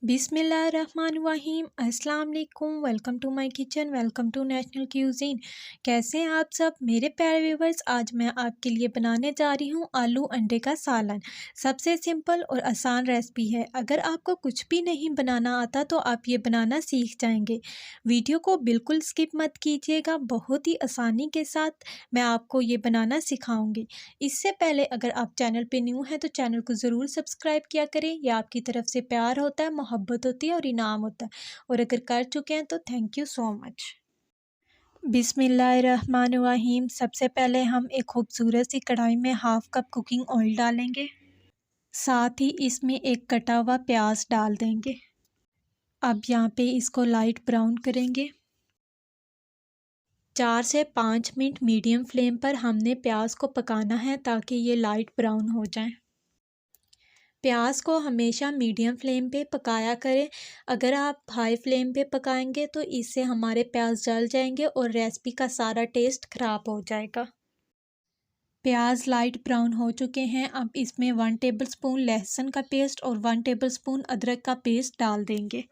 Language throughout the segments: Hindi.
बिस्मिल्लाहिर्रहमानिर्रहीम अस्सलाम वालेकुम। Welcome to my kitchen, welcome to national cuisine. कैसे हैं आप सब मेरे प्यारे व्यूवर्स। आज मैं आपके लिए बनाने जा रही हूँ आलू अंडे का सालन। सबसे सिंपल और आसान रेसिपी है। अगर आपको कुछ भी नहीं बनाना आता तो आप ये बनाना सीख जाएंगे। वीडियो को बिल्कुल स्किप मत कीजिएगा, बहुत ही आसानी के साथ मैं आपको ये बनाना सिखाऊंगी। इससे पहले अगर आप चैनल पे न्यू हैं तो चैनल को ज़रूर सब्सक्राइब किया करें। यह आपकी तरफ से प्यार होता है, मोहब्बत होती है और इनाम होता है। और अगर कर चुके हैं तो थैंक यू सो मच। बिस्मिल्लाहिर्रहमानिर्रहीम। सबसे पहले हम एक खूबसूरत सी कढ़ाई में हाफ कप कुकिंग ऑयल डालेंगे। साथ ही इसमें एक कटा हुआ प्याज डाल देंगे। अब यहाँ पे इसको लाइट ब्राउन करेंगे। 4 से 5 मिनट मीडियम फ्लेम पर हमने प्याज को पकाना है ताकि ये लाइट ब्राउन हो जाए। प्याज को हमेशा मीडियम फ्लेम पे पकाया करें। अगर आप हाई फ्लेम पे पकाएंगे तो इससे हमारे प्याज जल जाएंगे और रेसिपी का सारा टेस्ट ख़राब हो जाएगा। प्याज लाइट ब्राउन हो चुके हैं। अब इसमें 1 टेबलस्पून लहसुन का पेस्ट और 1 टेबलस्पून अदरक का पेस्ट डाल देंगे।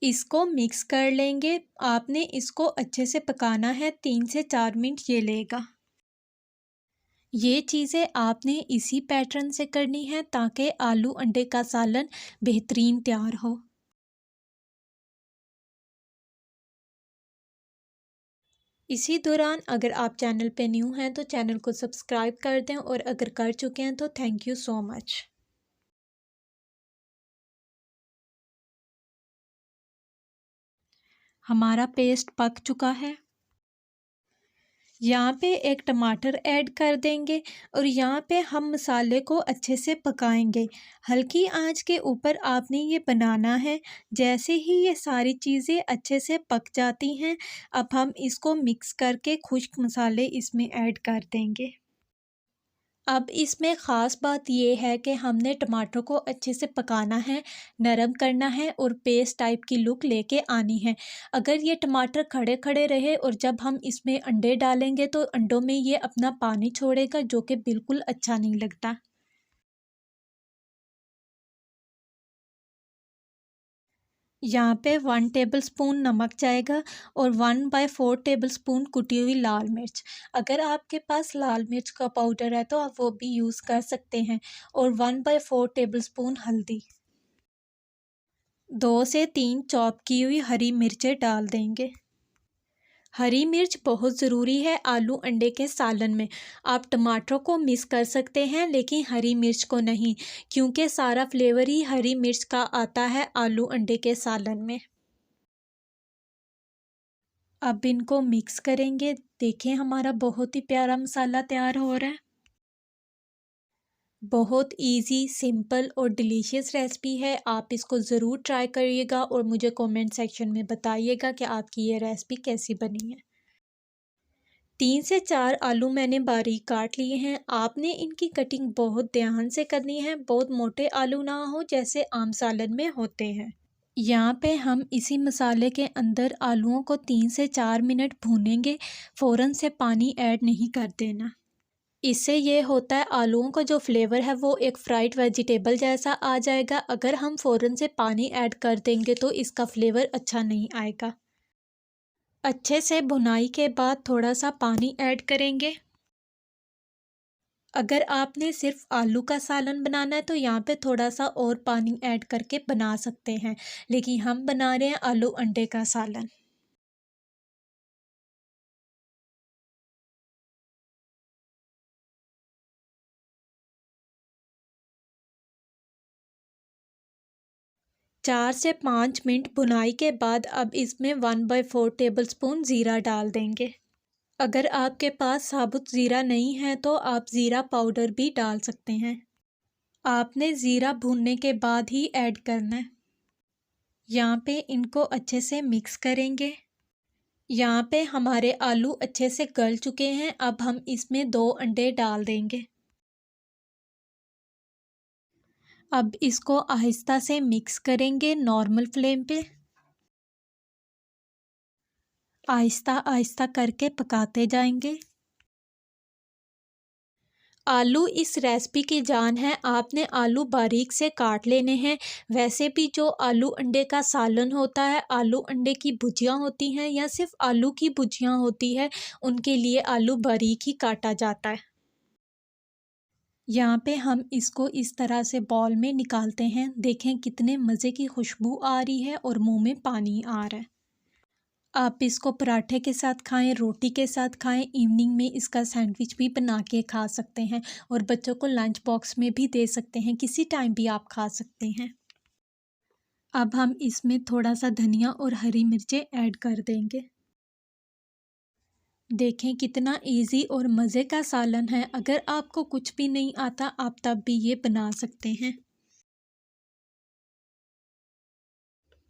इसको मिक्स कर लेंगे। आपने इसको अच्छे से पकाना है, 3 से 4 मिनट ये लेगा। ये चीज़ें आपने इसी पैटर्न से करनी है ताकि आलू अंडे का सालन बेहतरीन तैयार हो। इसी दौरान अगर आप चैनल पे न्यू हैं तो चैनल को सब्सक्राइब कर दें और अगर कर चुके हैं तो थैंक यू सो मच। हमारा पेस्ट पक चुका है। यहाँ पे एक टमाटर ऐड कर देंगे और यहाँ पे हम मसाले को अच्छे से पकाएंगे। हल्की आंच के ऊपर आपने ये बनाना है। जैसे ही ये सारी चीज़ें अच्छे से पक जाती हैं, अब हम इसको मिक्स करके खुश्क मसाले इसमें ऐड कर देंगे। अब इसमें ख़ास बात ये है कि हमने टमाटर को अच्छे से पकाना है, नरम करना है और पेस्ट टाइप की लुक लेके आनी है। अगर ये टमाटर खड़े खड़े रहे और जब हम इसमें अंडे डालेंगे तो अंडों में ये अपना पानी छोड़ेगा, जो कि बिल्कुल अच्छा नहीं लगता। यहाँ पे 1 टेबलस्पून नमक जाएगा और 1/4 टेबलस्पून कुटी हुई लाल मिर्च। अगर आपके पास लाल मिर्च का पाउडर है तो आप वो भी यूज़ कर सकते हैं। और 1/4 टेबलस्पून हल्दी। 2 से 3 चॉप की हुई हरी मिर्चें डाल देंगे। हरी मिर्च बहुत ज़रूरी है आलू अंडे के सालन में। आप टमाटर को मिस कर सकते हैं लेकिन हरी मिर्च को नहीं, क्योंकि सारा फ्लेवर ही हरी मिर्च का आता है आलू अंडे के सालन में। अब इनको मिक्स करेंगे। देखें हमारा बहुत ही प्यारा मसाला तैयार हो रहा है। बहुत इजी, सिंपल और डिलीशियस रेसिपी है। आप इसको ज़रूर ट्राई करिएगा और मुझे कमेंट सेक्शन में बताइएगा कि आपकी ये रेसिपी कैसी बनी है। 3 से 4 आलू मैंने बारीक काट लिए हैं। आपने इनकी कटिंग बहुत ध्यान से करनी है, बहुत मोटे आलू ना हो जैसे आम सालन में होते हैं। यहाँ पे हम इसी मसाले के अंदर आलूओं को 3 से 4 मिनट भूनेंगे। फ़ौरन से पानी ऐड नहीं कर देना। इससे ये होता है आलूओं का जो फ्लेवर है वो एक फ्राइड वेजिटेबल जैसा आ जाएगा। अगर हम फ़ौरन से पानी ऐड कर देंगे तो इसका फ्लेवर अच्छा नहीं आएगा। अच्छे से भुनाई के बाद थोड़ा सा पानी ऐड करेंगे। अगर आपने सिर्फ आलू का सालन बनाना है तो यहाँ पे थोड़ा सा और पानी ऐड करके बना सकते हैं, लेकिन हम बना रहे हैं आलू अंडे का सालन। 4 से 5 मिनट भुनाई के बाद अब इसमें 1/4 टेबलस्पून ज़ीरा डाल देंगे। अगर आपके पास साबुत ज़ीरा नहीं है तो आप ज़ीरा पाउडर भी डाल सकते हैं। आपने ज़ीरा भूनने के बाद ही ऐड करना है। यहाँ पे इनको अच्छे से मिक्स करेंगे। यहाँ पे हमारे आलू अच्छे से गल चुके हैं। अब हम इसमें 2 अंडे डाल देंगे। अब इसको आहिस्ता से मिक्स करेंगे नॉर्मल फ्लेम पे। आहिस्ता आहिस्ता करके पकाते जाएंगे। आलू इस रेसिपी की जान है। आपने आलू बारीक से काट लेने हैं। वैसे भी जो आलू अंडे का सालन होता है, आलू अंडे की भुजियाँ होती हैं या सिर्फ आलू की भुजियाँ होती है, उनके लिए आलू बारीक ही काटा जाता है। यहाँ पे हम इसको इस तरह से बाउल में निकालते हैं। देखें कितने मज़े की खुशबू आ रही है और मुंह में पानी आ रहा है। आप इसको पराठे के साथ खाएं, रोटी के साथ खाएं, इवनिंग में इसका सैंडविच भी बना के खा सकते हैं और बच्चों को लंच बॉक्स में भी दे सकते हैं। किसी टाइम भी आप खा सकते हैं। अब हम इसमें थोड़ा सा धनिया और हरी मिर्चें ऐड कर देंगे। देखें कितना इजी और मज़े का सालन है। अगर आपको कुछ भी नहीं आता, आप तब भी ये बना सकते हैं।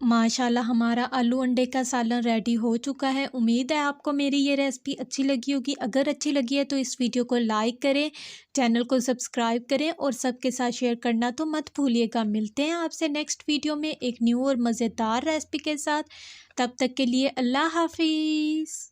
माशाल्लाह हमारा आलू अंडे का सालन रेडी हो चुका है। उम्मीद है आपको मेरी ये रेसिपी अच्छी लगी होगी। अगर अच्छी लगी है तो इस वीडियो को लाइक करें, चैनल को सब्सक्राइब करें और सबके साथ शेयर करना तो मत भूलिएगा। मिलते हैं आपसे नेक्स्ट वीडियो में एक न्यू और मज़ेदार रेसिपी के साथ। तब तक के लिए अल्लाह हाफिज़।